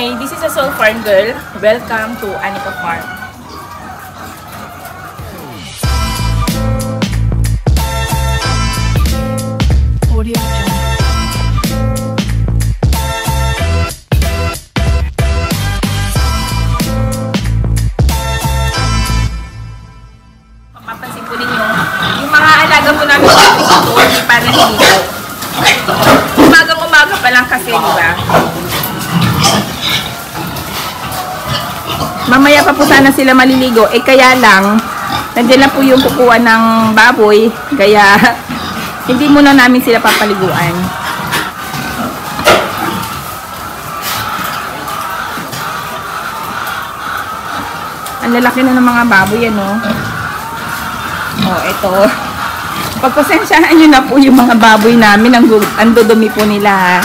Hi, this is a Soul Farm Girl. Welcome to Anika Farm. Audio Jungle. Mapapansin po ninyo, yung mga alaga po namin dito, hindi pa naliligo. Umagang-umaga pa lang kasi, di ba? Mamaya pa po sana sila maliligo. Eh kaya lang, nandiyan na po yung kukuha ng baboy. Kaya, hindi muna namin sila papaliguan. Ang lalaki na ng mga baboy, ano? Oh, ito. Pagpasensyahan nyo na po yung mga baboy namin. Ang dudumi po nila, ha?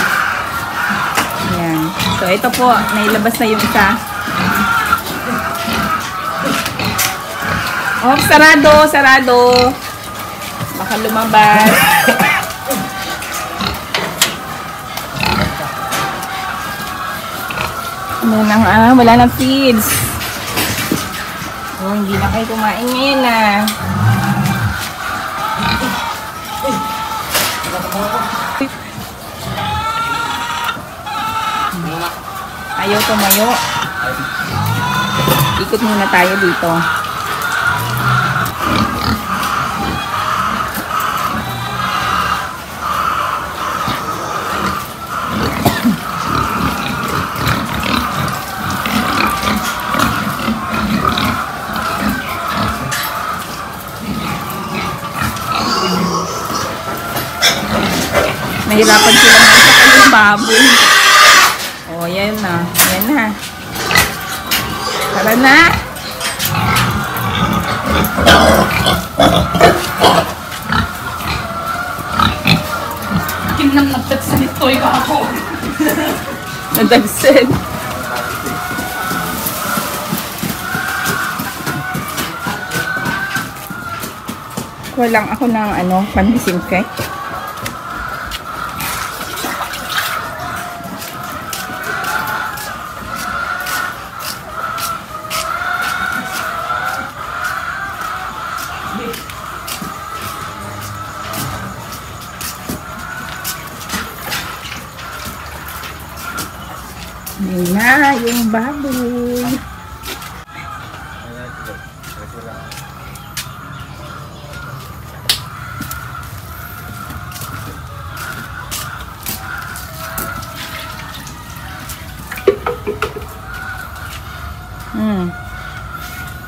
Ayan. So, ito po. Nailabas na yung isa. Oh, sarado, sarado. Baka lumabas. Ano nang wala nang feeds. Oh, hindi na kayo kumain ngayon, ah. Ayaw tumayo. Ikot muna tayo dito. Nahirapan sila na sa kanyang baboy. Oh, yan na. Yan na. Tara na. Kinang nagtagsan ito yung ako. Nadagsan. Walang ako ng pan-disinfect. Yun na, yung baboy.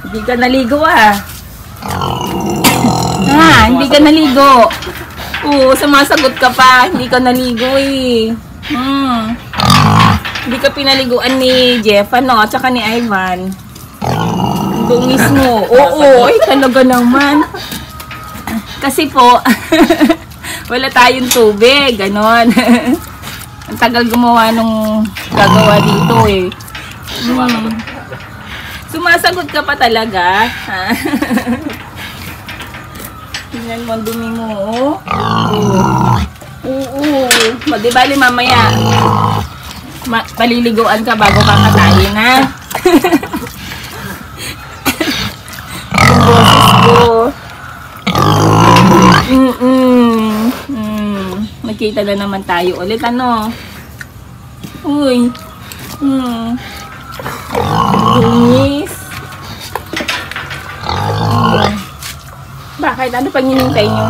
Hindi ka naligo, ah. Hindi ka naligo. Oo, sumasagot ka pa. Hindi ka naligo, eh. Hindi ka pinaliguan ni Jeff, ano, at saka ni Ivan. Doon mismo. Oo, ay talaga naman. Kasi po, wala tayong tubig, ganon. Ang tagal gumawa nung gagawa dito, eh. Sumasagot ka pa talaga. Tingnan mo ang dumi mo, oh. Oo. Di-bali mamaya. Paliliguan ka bago ka katayin, ha? Yung boses ko. Nagkita na naman tayo ulit, ano? Uy. Dungis. Bakit? Ano pang hinintay nyo?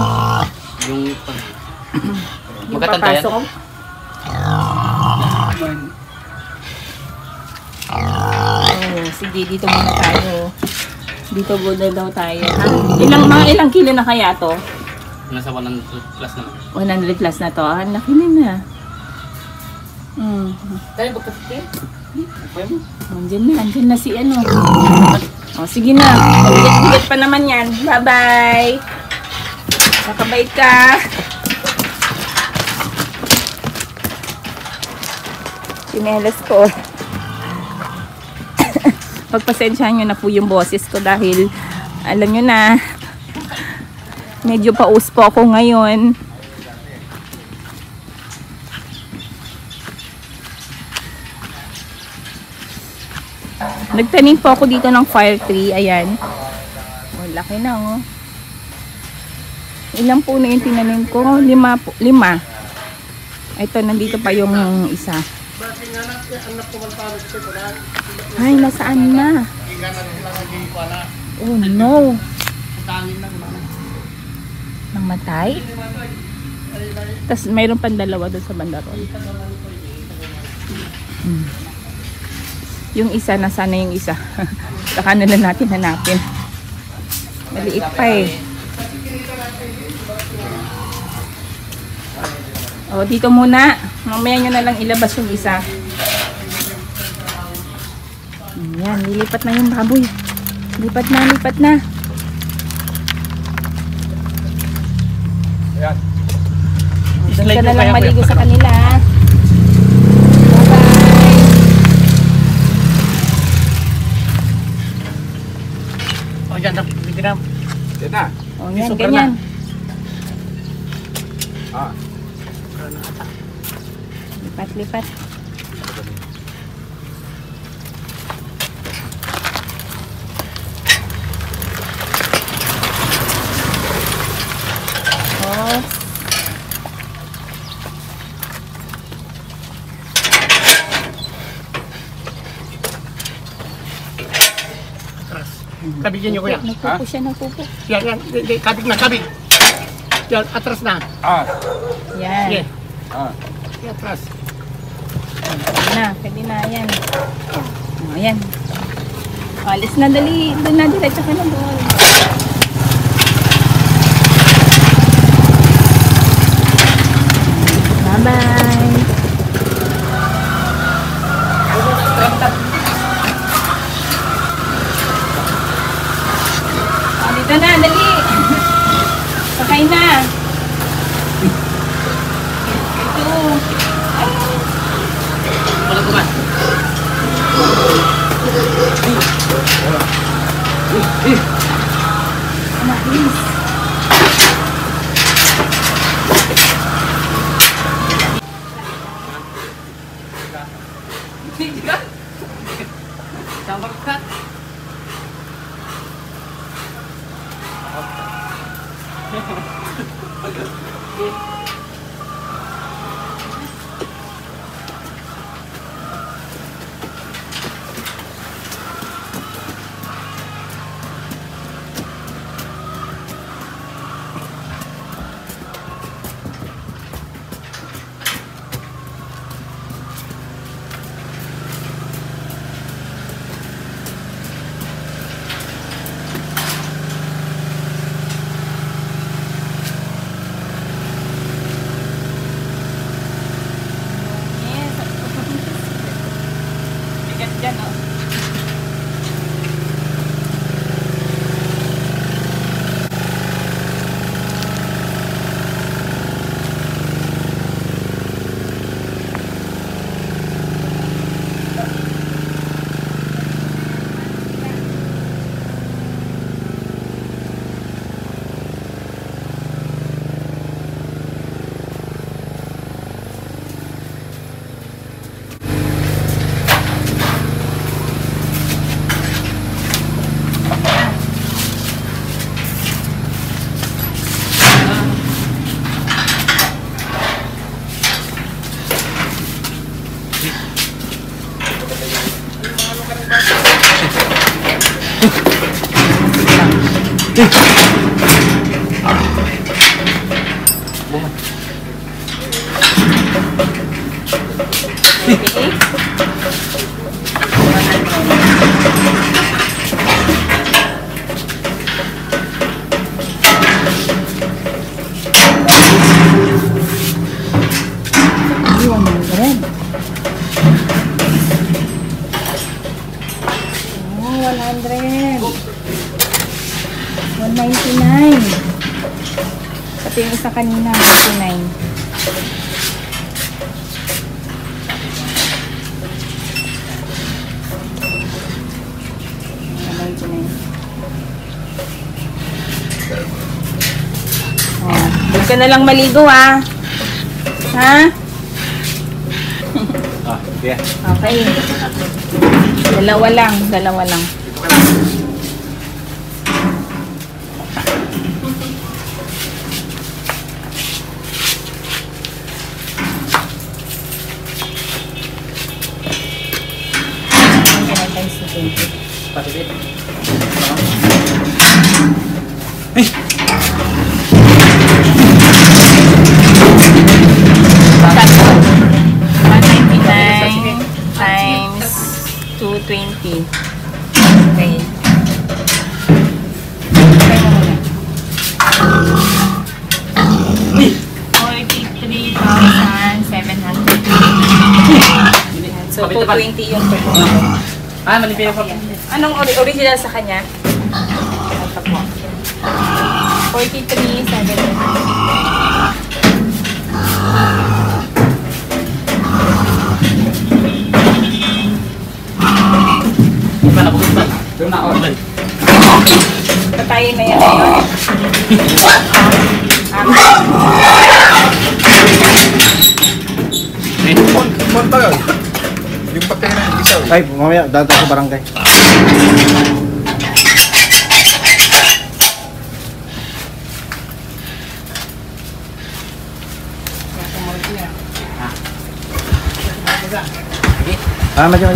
Yung papasok? Sige, dito muna tayo. Dito muna daw tayo. Mga ilang kilo na kaya to? Nasa 100 plus na. 100 plus na to. Laki na. Tayo pagkakit? Andyan na si ano. O, sige na. Bigat pa naman yan. Bye-bye. Nakabait ka. Sinelas ko. Pagpasensyahan nyo na po yung boses ko dahil alam nyo na medyo paus po ako ngayon. Nagtanim po ako dito ng fire tree. Ayan. Oh, laki na oh. Ilan po na yung tinanim ko? 5 po. 5. Ito, nandito pa yung isa. Ay, nasaan na? Oh no. Namatay? Tapos mayroon pang dalawa doon sa bandaron. Yung isa, nasaan na yung isa? Saka na lang natin hanapin. Maliit pa eh. O, dito muna. Mamaya nyo na lang ilabas yung isa. Ayan, lilipat na yung baboy. Lipat na, lipat na. Ayan. Doon ka na lang maligo sa kanila. Bye-bye. O, dyan na. Bigyan na. Yan na. O, yan, Sobra ganyan. Ah. Lipat, lipat. Oh. Kabigyan niyo, kuya. Nagpupo siya, nagpupo. Yan, yan. Kabig na, kabig. Yan, atras na. Ah. Yan. Sige. Ah. Yan, atras. Pwede na, yan. O, yan. Alis na, dali. Doon na, diretso ka na doon. Bye-bye. Dito na, dali. Sakay na. Ito. Ay. Wala ko ba? Malis. Shortcut. Yes. Bigat dyan, oh. Iwan mo rin. Oh, 100. 199. Pati yung isa kanina, 99. Oh, doon ka na lang maligo, ah. Ha? Ah. Yeah. Okay. Dalawa lang. Dalawa lang. Patipid. Tatlo. 199 times 220. Okay. Okay mo muna. 43,700. So, 220 yung per. Ah, manipin ako. Anong original sa kanya? Ito po. 43,700. Iba na bukas ba? Doon na ako. Patayin na yan ngayon. Kung ba yun? Yung patay na yung isaw. Ay, mamaya, dito sa barangay. Madyan.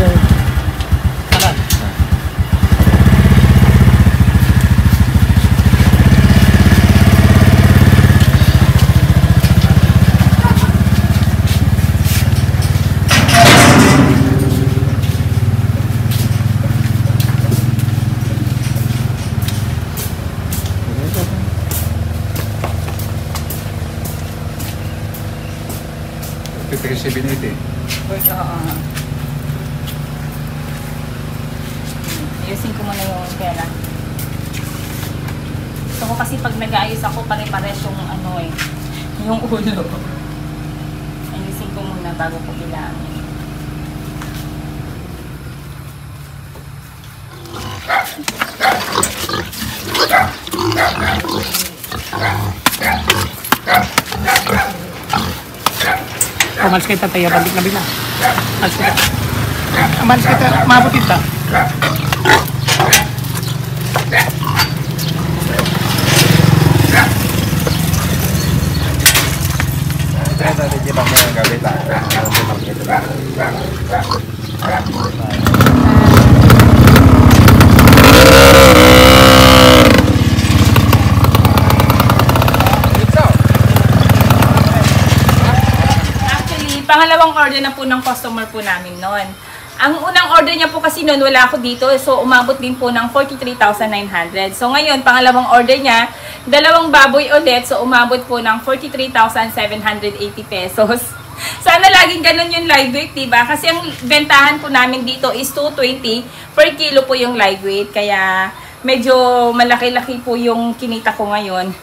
Ayusin ko muna yung pera. Gusto ko kasi pag nag-aayos ako, pare-pares yung ano eh, yung ulo. Ayusin ko muna bago ko bilangin. Malis kita tayo, balik na. Malis kita, maabot kita. Pangalawang order na po ng customer po namin noon. Ang unang order niya po kasi noon, wala ako dito. So, umabot din po ng 43,900. So, ngayon, pangalawang order niya, dalawang baboy ulit. So, umabot po ng 43,780 pesos. Sana laging ganun yung live weight, diba? Kasi ang bentahan po namin dito is 220 per kilo po yung live weight. Kaya, medyo malaki-laki po yung kinita ko ngayon.